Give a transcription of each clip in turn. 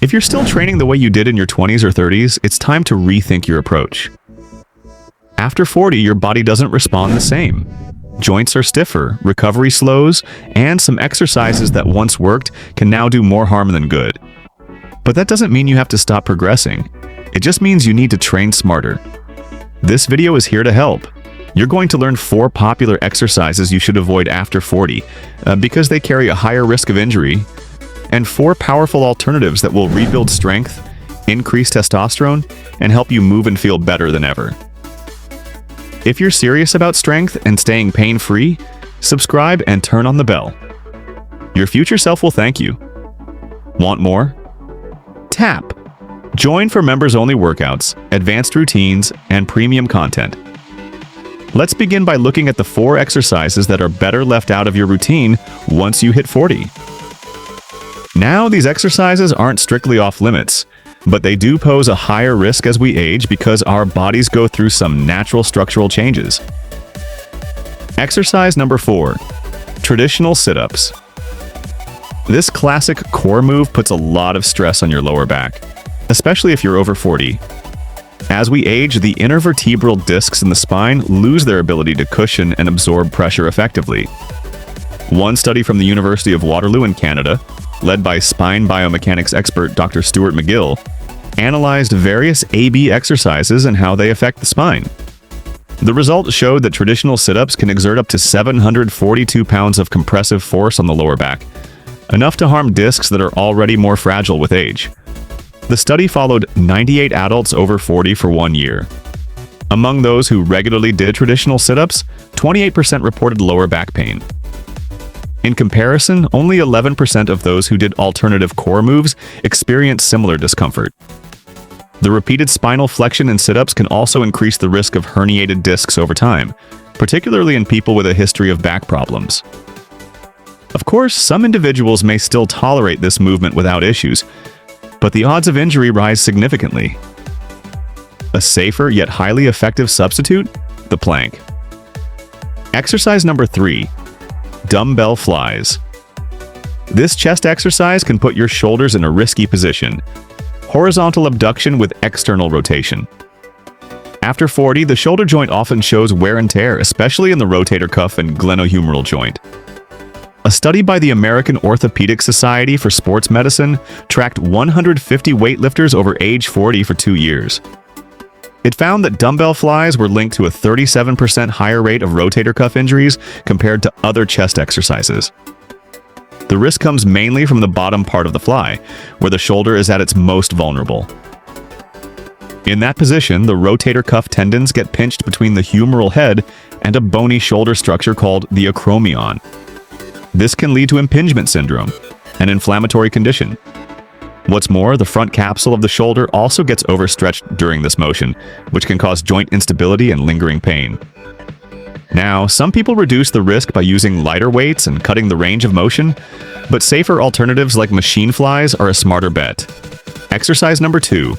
If you're still training the way you did in your 20s or 30s, it's time to rethink your approach. After 40, your body doesn't respond the same. Joints are stiffer, recovery slows, and some exercises that once worked can now do more harm than good. But that doesn't mean you have to stop progressing. It just means you need to train smarter. This video is here to help. You're going to learn 4 popular exercises you should avoid after 40 because they carry a higher risk of injury, and 4 powerful alternatives that will rebuild strength, increase testosterone, and help you move and feel better than ever. If you're serious about strength and staying pain-free, subscribe and turn on the bell. Your future self will thank you. Want more? Tap. Join for members-only workouts, advanced routines, and premium content. Let's begin by looking at the 4 exercises that are better left out of your routine once you hit 40. Now, these exercises aren't strictly off-limits, but they do pose a higher risk as we age because our bodies go through some natural structural changes. Exercise number 4. Traditional sit-ups. This classic core move puts a lot of stress on your lower back, especially if you're over 40. As we age, the intervertebral discs in the spine lose their ability to cushion and absorb pressure effectively. One study from the University of Waterloo in Canada, led by spine biomechanics expert Dr. Stuart McGill, analyzed various AB exercises and how they affect the spine. The results showed that traditional sit-ups can exert up to 742 pounds of compressive force on the lower back, enough to harm discs that are already more fragile with age. The study followed 98 adults over 40 for 1 year. Among those who regularly did traditional sit-ups, 28% reported lower back pain. In comparison, only 11% of those who did alternative core moves experienced similar discomfort. The repeated spinal flexion in sit-ups can also increase the risk of herniated discs over time, particularly in people with a history of back problems. Of course, some individuals may still tolerate this movement without issues, but the odds of injury rise significantly. A safer yet highly effective substitute? The plank. Exercise number 3. Dumbbell Flies. This chest exercise can put your shoulders in a risky position. Horizontal abduction with external rotation. After 40, the shoulder joint often shows wear and tear, especially in the rotator cuff and glenohumeral joint. A study by the American Orthopedic Society for Sports Medicine tracked 150 weightlifters over age 40 for 2 years. It found that dumbbell flies were linked to a 37% higher rate of rotator cuff injuries compared to other chest exercises. The risk comes mainly from the bottom part of the fly, where the shoulder is at its most vulnerable. In that position, the rotator cuff tendons get pinched between the humeral head and a bony shoulder structure called the acromion. This can lead to impingement syndrome, an inflammatory condition. What's more, the front capsule of the shoulder also gets overstretched during this motion, which can cause joint instability and lingering pain. Now, some people reduce the risk by using lighter weights and cutting the range of motion, but safer alternatives like machine flies are a smarter bet. Exercise number 2.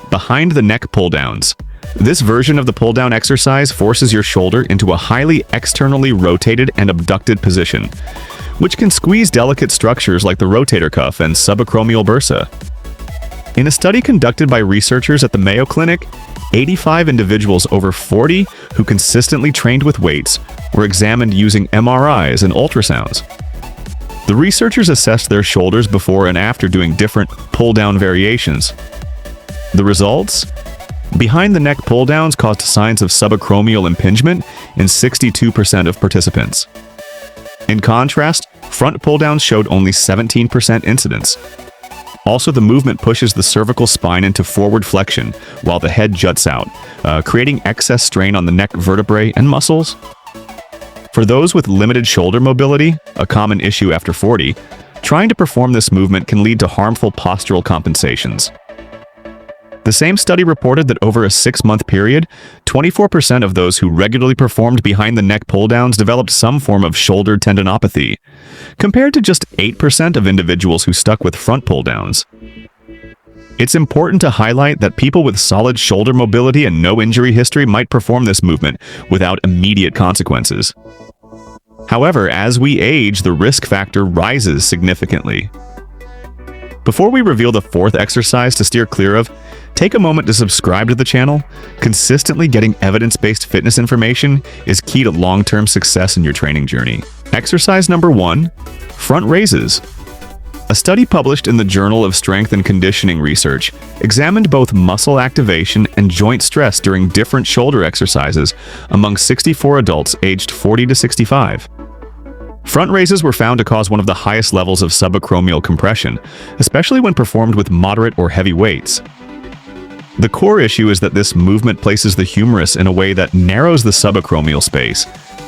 Behind the neck pulldowns. This version of the pull-down exercise forces your shoulder into a highly externally rotated and abducted position, which can squeeze delicate structures like the rotator cuff and subacromial bursa. In a study conducted by researchers at the Mayo Clinic, 85 individuals over 40 who consistently trained with weights were examined using MRIs and ultrasounds. The researchers assessed their shoulders before and after doing different pull-down variations. The results? Behind the neck pull-downs caused signs of subacromial impingement in 62% of participants. In contrast, front pull-downs showed only 17% incidence. Also, the movement pushes the cervical spine into forward flexion while the head juts out, creating excess strain on the neck vertebrae and muscles. For those with limited shoulder mobility, a common issue after 40, trying to perform this movement can lead to harmful postural compensations. The same study reported that over a 6-month period, 24% of those who regularly performed behind the neck pull-downs developed some form of shoulder tendinopathy, compared to just 8% of individuals who stuck with front pull-downs. It's important to highlight that people with solid shoulder mobility and no injury history might perform this movement without immediate consequences. However, as we age, the risk factor rises significantly. Before we reveal the fourth exercise to steer clear of, take a moment to subscribe to the channel. Consistently getting evidence-based fitness information is key to long-term success in your training journey. Exercise number 1, front raises. A study published in the Journal of Strength and Conditioning Research examined both muscle activation and joint stress during different shoulder exercises among 64 adults aged 40 to 65. Front raises were found to cause one of the highest levels of subacromial compression, especially when performed with moderate or heavy weights. The core issue is that this movement places the humerus in a way that narrows the subacromial space,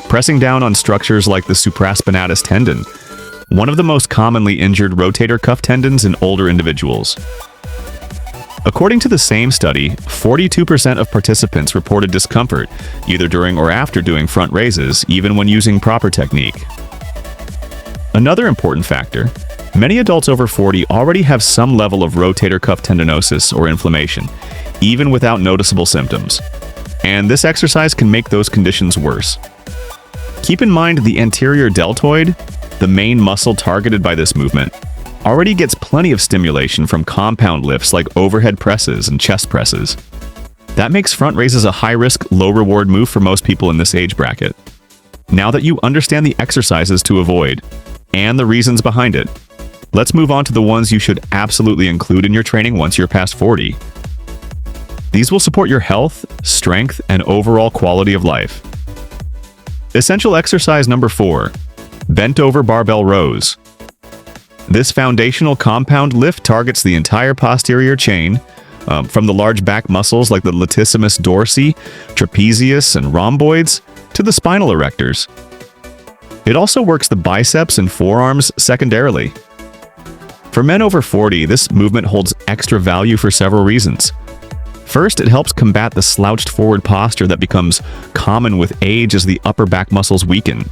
pressing down on structures like the supraspinatus tendon, one of the most commonly injured rotator cuff tendons in older individuals. According to the same study, 42% of participants reported discomfort either during or after doing front raises, even when using proper technique. Another important factor, many adults over 40 already have some level of rotator cuff tendinosis or inflammation, even without noticeable symptoms. And this exercise can make those conditions worse. Keep in mind the anterior deltoid, the main muscle targeted by this movement, already gets plenty of stimulation from compound lifts like overhead presses and chest presses. That makes front raises a high-risk, low-reward move for most people in this age bracket. Now that you understand the exercises to avoid and the reasons behind it, let's move on to the ones you should absolutely include in your training once you're past 40. These will support your health, strength, and overall quality of life. Essential exercise number 4, bent over barbell rows. This foundational compound lift targets the entire posterior chain, from the large back muscles like the latissimus dorsi, trapezius, and rhomboids, to the spinal erectors. It also works the biceps and forearms secondarily. For men over 40, this movement holds extra value for several reasons. First, it helps combat the slouched forward posture that becomes common with age as the upper back muscles weaken.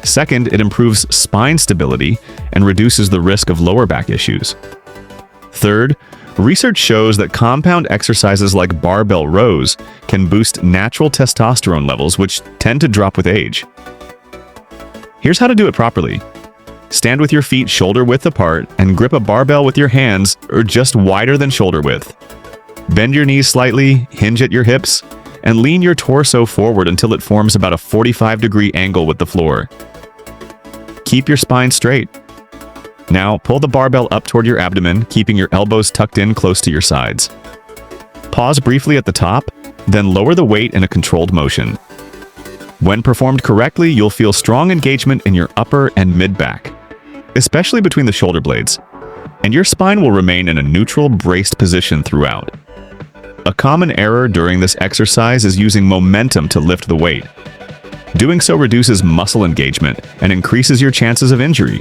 Second, it improves spine stability and reduces the risk of lower back issues. Third, research shows that compound exercises like barbell rows can boost natural testosterone levels, which tend to drop with age. Here's how to do it properly. Stand with your feet shoulder width apart and grip a barbell with your hands or just wider than shoulder width. Bend your knees slightly, hinge at your hips, and lean your torso forward until it forms about a 45-degree angle with the floor. Keep your spine straight. Now, pull the barbell up toward your abdomen, keeping your elbows tucked in close to your sides. Pause briefly at the top, then lower the weight in a controlled motion. When performed correctly, you'll feel strong engagement in your upper and mid-back, especially between the shoulder blades, and your spine will remain in a neutral, braced position throughout. A common error during this exercise is using momentum to lift the weight. Doing so reduces muscle engagement and increases your chances of injury.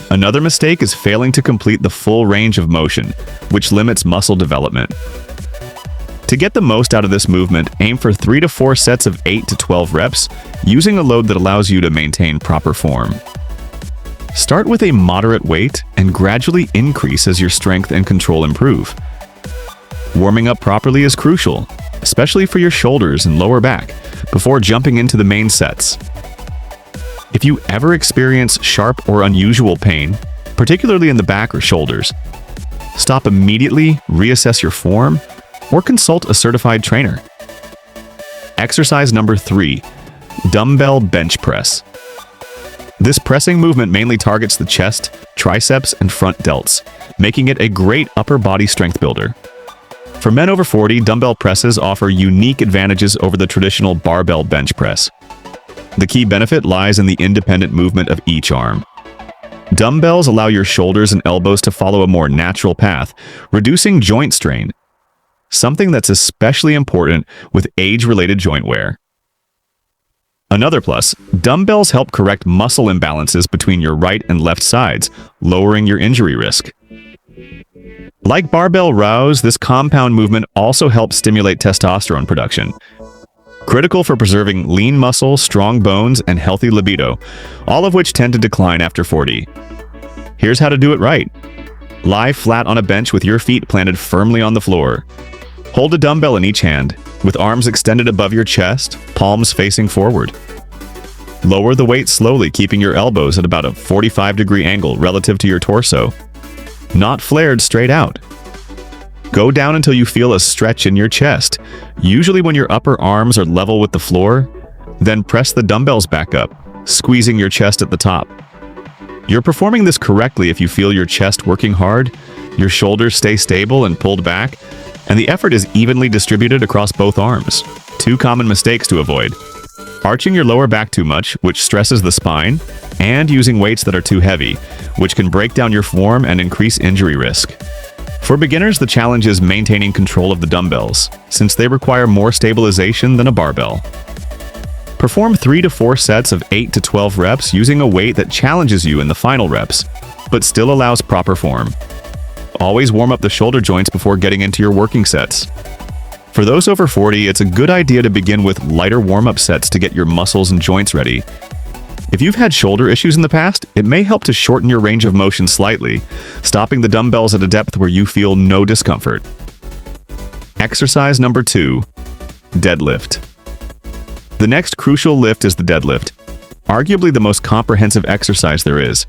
Another mistake is failing to complete the full range of motion, which limits muscle development. To get the most out of this movement, aim for 3 to 4 sets of 8 to 12 reps, using a load that allows you to maintain proper form. Start with a moderate weight and gradually increase as your strength and control improve. Warming up properly is crucial, especially for your shoulders and lower back, before jumping into the main sets. If you ever experience sharp or unusual pain, particularly in the back or shoulders, stop immediately, reassess your form, or consult a certified trainer. Exercise number 3, dumbbell bench press. This pressing movement mainly targets the chest, triceps, and front delts, making it a great upper body strength builder. For men over 40, dumbbell presses offer unique advantages over the traditional barbell bench press. The key benefit lies in the independent movement of each arm. Dumbbells allow your shoulders and elbows to follow a more natural path, reducing joint strain, something that's especially important with age-related joint wear. Another plus, dumbbells help correct muscle imbalances between your right and left sides, lowering your injury risk. Like barbell rows, this compound movement also helps stimulate testosterone production, critical for preserving lean muscle, strong bones, and healthy libido, all of which tend to decline after 40. Here's how to do it right. Lie flat on a bench with your feet planted firmly on the floor. Hold a dumbbell in each hand, with arms extended above your chest, palms facing forward. Lower the weight slowly, keeping your elbows at about a 45-degree angle relative to your torso. not flared straight out. Go down until you feel a stretch in your chest, usually when your upper arms are level with the floor. Then press the dumbbells back up, squeezing your chest at the top. You're performing this correctly if you feel your chest working hard, your shoulders stay stable and pulled back, and the effort is evenly distributed across both arms. 2 common mistakes to avoid: arching your lower back too much, which stresses the spine, and using weights that are too heavy, which can break down your form and increase injury risk. For beginners, the challenge is maintaining control of the dumbbells, since they require more stabilization than a barbell. Perform 3 to 4 sets of 8 to 12 reps using a weight that challenges you in the final reps, but still allows proper form. Always warm up the shoulder joints before getting into your working sets. For those over 40, it's a good idea to begin with lighter warm-up sets to get your muscles and joints ready. If you've had shoulder issues in the past, it may help to shorten your range of motion slightly, stopping the dumbbells at a depth where you feel no discomfort. Exercise number 2, deadlift. The next crucial lift is the deadlift, arguably the most comprehensive exercise there is.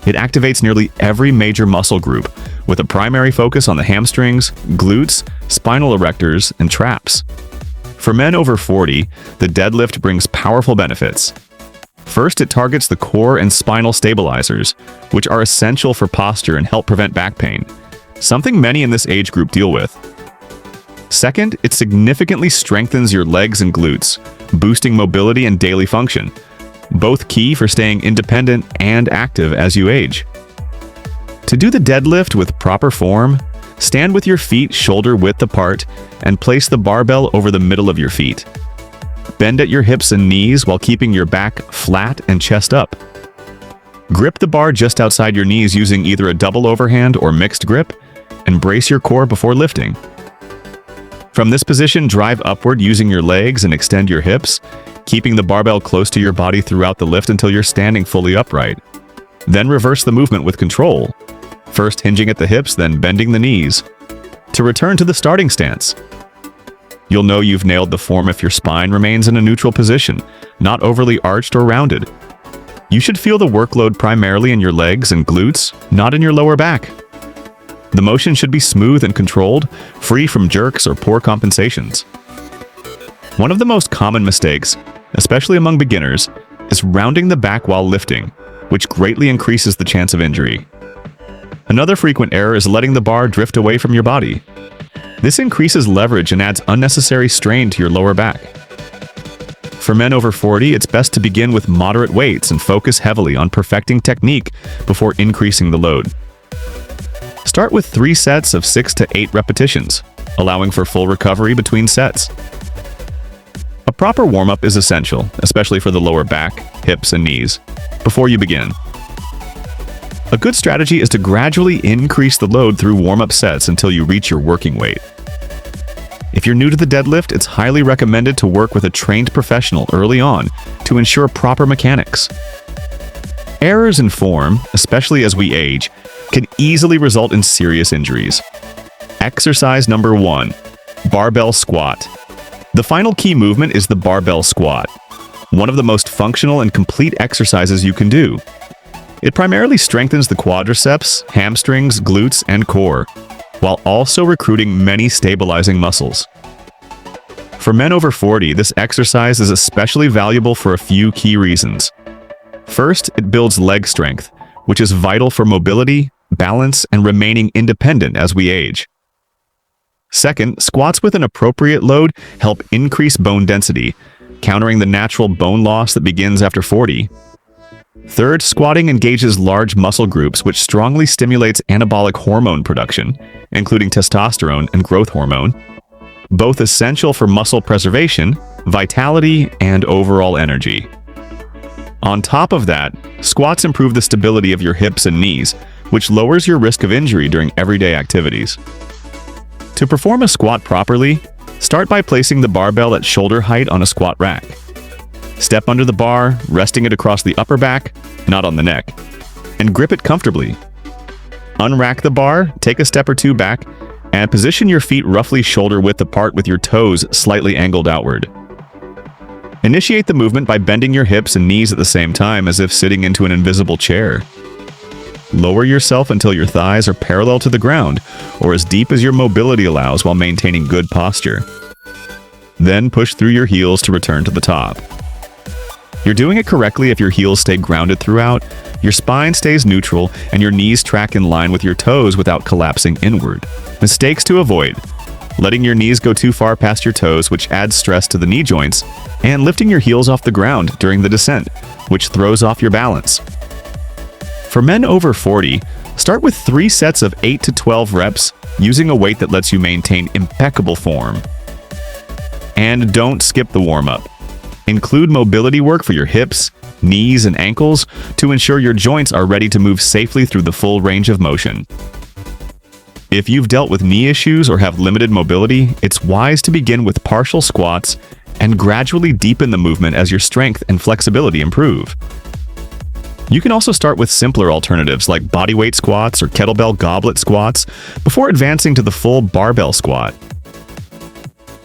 It activates nearly every major muscle group, with a primary focus on the hamstrings, glutes, spinal erectors, and traps. For men over 40, the deadlift brings powerful benefits. First, it targets the core and spinal stabilizers, which are essential for posture and help prevent back pain, something many in this age group deal with. Second, it significantly strengthens your legs and glutes, boosting mobility and daily function, both key for staying independent and active as you age. To do the deadlift with proper form, stand with your feet shoulder width apart and place the barbell over the middle of your feet. Bend at your hips and knees while keeping your back flat and chest up. Grip the bar just outside your knees using either a double overhand or mixed grip, and brace your core before lifting. From this position, drive upward using your legs and extend your hips, keeping the barbell close to your body throughout the lift until you're standing fully upright. Then reverse the movement with control, first hinging at the hips, then bending the knees, to return to the starting stance. You'll know you've nailed the form if your spine remains in a neutral position, not overly arched or rounded. You should feel the workload primarily in your legs and glutes, not in your lower back. The motion should be smooth and controlled, free from jerks or poor compensations. One of the most common mistakes, especially among beginners, is rounding the back while lifting, which greatly increases the chance of injury. Another frequent error is letting the bar drift away from your body. This increases leverage and adds unnecessary strain to your lower back. For men over 40, it's best to begin with moderate weights and focus heavily on perfecting technique before increasing the load. Start with 3 sets of 6 to 8 repetitions, allowing for full recovery between sets. A proper warm-up is essential, especially for the lower back, hips, and knees, before you begin. A good strategy is to gradually increase the load through warm-up sets until you reach your working weight. If you're new to the deadlift, it's highly recommended to work with a trained professional early on to ensure proper mechanics. Errors in form, especially as we age, can easily result in serious injuries. Exercise number 1, barbell squat. The final key movement is the barbell squat, one of the most functional and complete exercises you can do. It primarily strengthens the quadriceps, hamstrings, glutes, and core, while also recruiting many stabilizing muscles. For men over 40, this exercise is especially valuable for a few key reasons. First, it builds leg strength, which is vital for mobility, balance, and remaining independent as we age. Second, squats with an appropriate load help increase bone density, countering the natural bone loss that begins after 40. Third, squatting engages large muscle groups, which strongly stimulates anabolic hormone production, including testosterone and growth hormone, both essential for muscle preservation, vitality, and overall energy. On top of that, squats improve the stability of your hips and knees, which lowers your risk of injury during everyday activities. To perform a squat properly, start by placing the barbell at shoulder height on a squat rack. Step under the bar, resting it across the upper back, not on the neck, and grip it comfortably. Unrack the bar, take a step or two back, and position your feet roughly shoulder width apart with your toes slightly angled outward. Initiate the movement by bending your hips and knees at the same time as if sitting into an invisible chair. Lower yourself until your thighs are parallel to the ground, or as deep as your mobility allows while maintaining good posture. Then push through your heels to return to the top. You're doing it correctly if your heels stay grounded throughout, your spine stays neutral, and your knees track in line with your toes without collapsing inward. Mistakes to avoid: letting your knees go too far past your toes, which adds stress to the knee joints, and lifting your heels off the ground during the descent, which throws off your balance. For men over 40, start with 3 sets of 8 to 12 reps using a weight that lets you maintain impeccable form. And don't skip the warm-up. Include mobility work for your hips, knees, and ankles to ensure your joints are ready to move safely through the full range of motion. If you've dealt with knee issues or have limited mobility, it's wise to begin with partial squats and gradually deepen the movement as your strength and flexibility improve. You can also start with simpler alternatives like bodyweight squats or kettlebell goblet squats before advancing to the full barbell squat.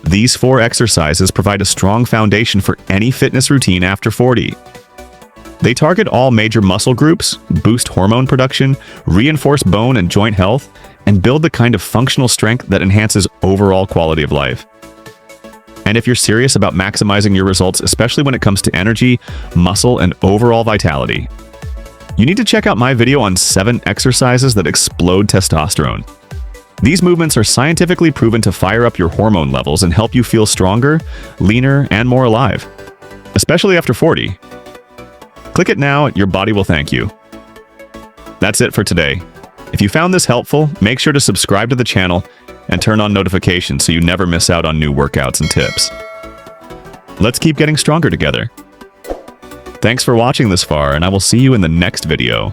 These 4 exercises provide a strong foundation for any fitness routine after 40. They target all major muscle groups, boost hormone production, reinforce bone and joint health, and build the kind of functional strength that enhances overall quality of life. And if you're serious about maximizing your results, especially when it comes to energy, muscle, and overall vitality, you need to check out my video on 7 exercises that explode testosterone. These movements are scientifically proven to fire up your hormone levels and help you feel stronger, leaner, and more alive, especially after 40. Click it now, your body will thank you. That's it for today. If you found this helpful, make sure to subscribe to the channel and turn on notifications so you never miss out on new workouts and tips. Let's keep getting stronger together. Thanks for watching this far, and I will see you in the next video.